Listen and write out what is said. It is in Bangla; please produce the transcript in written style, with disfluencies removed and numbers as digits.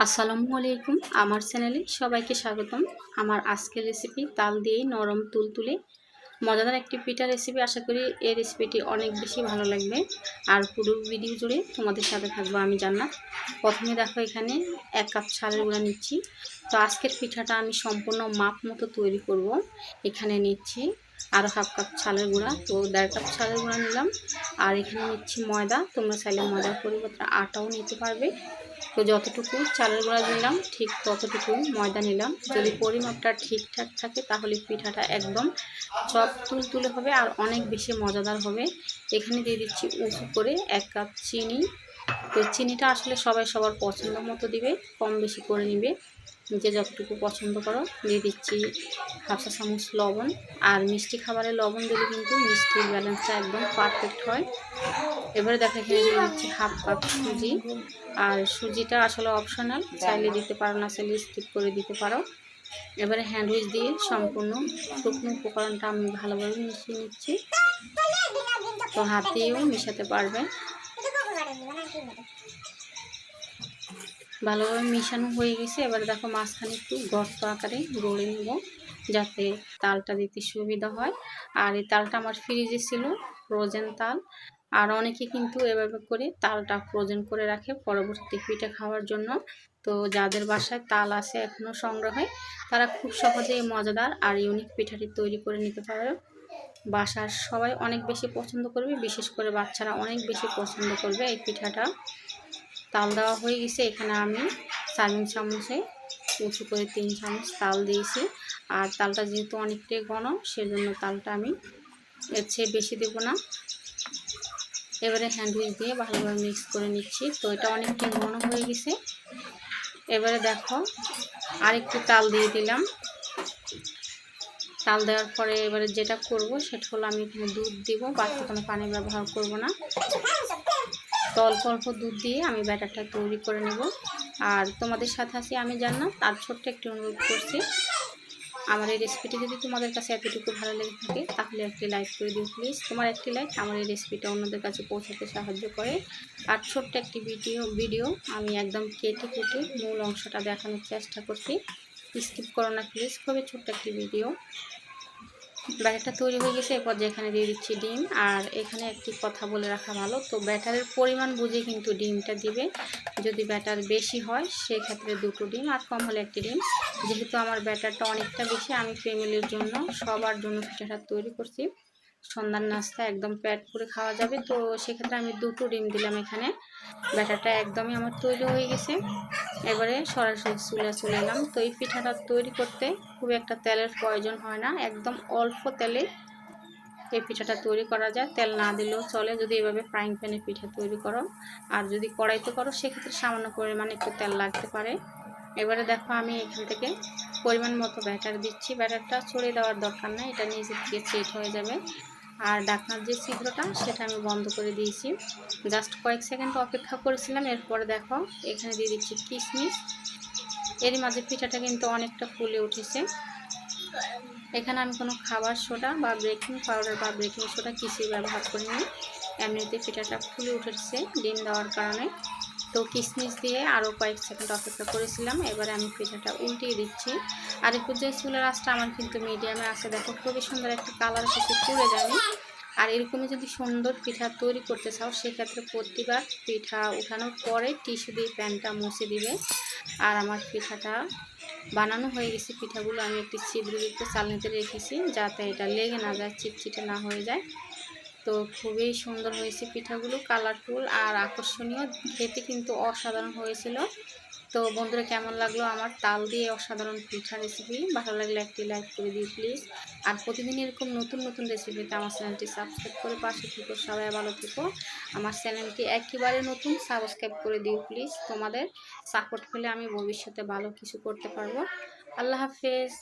আসসালামু আলাইকুম। আমার চ্যানেলে সবাইকে স্বাগতম। আমার আজকের রেসিপি তাল দিয়ে নরম তুলতুলে মজাদার একটি পিঠা রেসিপি। আশা করি এই রেসিপিটি অনেক বেশি ভালো লাগবে। আর পুরো ভিডিও জুড়ে তোমাদের সাথে থাকবো আমি জান্নাত। প্রথমে দেখো এখানে 1 কাপ চালের গুঁড়া নিচ্ছি। তো আজকের পিঠাটা আমি সম্পূর্ণ মাপ মতো তৈরি করব। এখানে নিচ্ছি আরও হাফ কাপ চালের গুঁড়া, তো 1.5 কাপ চালের গুঁড়া নিলাম। আর এখানে নিচ্ছি ময়দা, তোমরা চাইলে ময়দার পরিবর্তে আটাও নিতে পারবে। তো যতটুকু চালের গুঁড়া নিলাম ঠিক ততটুকু ময়দা নিলাম। যদি পরিমাপটা ঠিকঠাক থাকে তাহলে পিঠাটা একদম চপ তুলতুলে হবে আর অনেক বেশি মজাদার হবে। এখানে দিয়ে দিচ্ছি উঁচু করে 1 কাপ চিনি। তো চিনিটা আসলে সবাই সবার পছন্দ মতো দিবে, কম বেশি করে নিবে, যে যতটুকু পছন্দ করো। দিয়ে দিচ্ছি হাফ চা চামচ লবণ। আর মিষ্টি খাবারে লবণ দিলে কিন্তু মিষ্টির ব্যালেন্সটা একদম পারফেক্ট হয়। এবারে দেখো এখানে দিয়ে দিচ্ছি হাফ কাপ সুজি। আর সুজিটা আসলে অপশনাল, চাইলে দিতে পারো, না চাইলে স্কিপ করে দিতে পারো। এবারে হ্যান্ড উইচ দিয়ে সম্পূর্ণ শুকনো উপকরণটা আমি ভালোভাবে মিশিয়ে নিচ্ছি। তো হাত দিয়েও মেশাতে পারবে। ভালোভাবে মিশানো হয়ে গেছে। এবারে দেখো মাঝখানে একটু গর্ত আকারে গড়ে নেব, যাতে তালটা দিতে সুবিধা হয়। আর এই তালটা আমার ফ্রিজে ছিল, ফ্রোজেন তাল। আর অনেকে কিন্তু এভাবে করে তালটা ফ্রোজেন করে রাখে পরবর্তী পিঠে খাওয়ার জন্য। তো যাদের বাসায় তাল আছে এখনও সংগ্রহে, তারা খুব সহজে মজাদার আর ইউনিক পিঠাটি তৈরি করে নিতে পারে। বাসার সবাই অনেক বেশি পছন্দ করবে, বিশেষ করে বাচ্চারা অনেক বেশি পছন্দ করবে এই পিঠাটা। তাল দেওয়া হয়ে গেছে। এখানে আমি সার্ভিং চামচে উঁচু করে 3 চামচ তাল দিয়েছি। আর তালটা যেহেতু অনেকটাই ঘন, সেজন্য তালটা আমি এর চেয়ে বেশি দেবো না। এবারে হ্যান্ড উইচ দিয়ে ভালোভাবে মিক্স করে নিচ্ছি। তো এটা অনেকটাই ঘন হয়ে গেছে। এবারে দেখো আরেকটু তাল দিয়ে দিলাম। তাল দেওয়ার পরে এবারে যেটা করব সেটা হলো আমি এখানে দুধ দিব, বাড়তি কোনো পানি ব্যবহার করব না। তো অল্প অল্প দুধ দিয়ে আমি ব্যাটারটা তৈরি করে নেব। আর তোমাদের সাথে আছি আমি জান্নাত। আর ছোট্ট একটি অনুরোধ করছি, আমার এই রেসিপিটি যদি তোমাদের কাছে এতটুকু ভালো লেগে থাকে তাহলে একটি লাইক করে দিও প্লিজ। তোমার একটি লাইক আমার এই রেসিপিটা অন্যদের কাছে পৌঁছাতে সাহায্য করে। আর ছোট্ট একটি ভিডিও আমি একদম কেটে কেটে মূল অংশটা দেখানোর চেষ্টা করছি, স্কিপ করো না প্লিজ। খুবই ছোট্ট একটি ভিডিও। ব্যাটারটা তৈরি হয়ে গেছে। এরপর যেখানে দিয়ে দিচ্ছি ডিম। আর এখানে একটি কথা বলে রাখা ভালো, তো ব্যাটারের পরিমাণ বুঝে কিন্তু ডিমটা দিবে। যদি ব্যাটার বেশি হয় সেক্ষেত্রে 2টো ডিম, আর কম হলে 1টি ডিম। যেহেতু আমার ব্যাটারটা অনেকটা বেশি, আমি ফ্যামিলির জন্য সবার জন্য পিঠাটা তৈরি করছি, সন্ধ্যার নাস্তা একদম পেট পুরে খাওয়া যাবে। তো সেক্ষেত্রে আমি 2টো ডিম দিলাম এখানে। ব্যাটারটা একদমই আমার তৈরি হয়ে গেছে। এবারে সরাসরি চলে এলাম। তো এই পিঠাটা তৈরি করতে খুব একটা তেলের প্রয়োজন হয় না, একদম অল্প তেলে এই পিঠাটা তৈরি করা যায়। তেল না দিলেও চলে যদি এভাবে ফ্রাইং প্যানে পিঠা তৈরি করো। আর যদি কড়াইতে করো সেক্ষেত্রে সামান্য পরিমাণে একটু তেল লাগতে পারে। এবারে দেখো আমি এখান থেকে পরিমাণ মতো ব্যাটার দিচ্ছি। ব্যাটারটা ছড়িয়ে দেওয়ার দরকার নেই, এটা নিজে থেকে সেট হয়ে যাবে। আর ঢাকনার যে ছিদ্রটা সেটা আমি বন্ধ করে দিয়েছি, জাস্ট কয়েক সেকেন্ড অপেক্ষা করেছিলাম। এরপরে দেখো এখানে দিয়ে দিচ্ছি কিশমিশ। এরই মাঝে পিঠাটা কিন্তু অনেকটা ফুলে উঠেছে। এখানে আমি কোনো খাবার সোডা বা বেকিং পাউডার বা বেকিং সোডা কিছুই ব্যবহার করিনি, এমনিতে পিঠাটা ফুলে উঠেছে ডিম দেওয়ার কারণে। তো কিশমিশ দিয়ে আরও কয়েক সেকেন্ড অপেক্ষা করেছিলাম। এবারে আমি পিঠাটা উল্টিয়ে দিচ্ছি। আর একটু যে চুলের আঁচটা আমার কিন্তু মিডিয়ামে আছে। দেখো খুবই সুন্দর একটা কালার এসেছে, পুড়ে যায়নি। আর এরকমই যদি সুন্দর পিঠা তৈরি করতে চাও সেক্ষেত্রে প্রতিবার পিঠা উঠানোর পরে টিস্যু দিয়ে প্যানটা মুছে দিবে। আর আমার পিঠাটা বানানো হয়ে গেছে। পিঠাগুলো আমি একটি ছিদ্রযুক্ত চালনিতে রেখেছি যাতে এটা লেগে না যায়, চিটচিটে না হয়ে যায়। তো খুবই সুন্দর হয়েছে পিঠাগুলো, কালারফুল আর আকর্ষণীয়, খেতে কিন্তু অসাধারণ হয়েছিল। তো বন্ধুরা কেমন লাগলো আমার তাল দিয়ে অসাধারণ পিঠা রেসিপি? ভালো লাগলে একটি লাইক করে দিও প্লিজ। আর প্রতিদিন এরকম নতুন নতুন রেসিপিতে আমার চ্যানেলটি সাবস্ক্রাইব করে পাশে থেকো। সবাই ভালো থেকো। আমার চ্যানেলটি একেবারে নতুন, সাবস্ক্রাইব করে দিও প্লিজ। তোমাদের সাপোর্ট পেলে আমি ভবিষ্যতে ভালো কিছু করতে পারবো। আল্লাহ হাফেজ।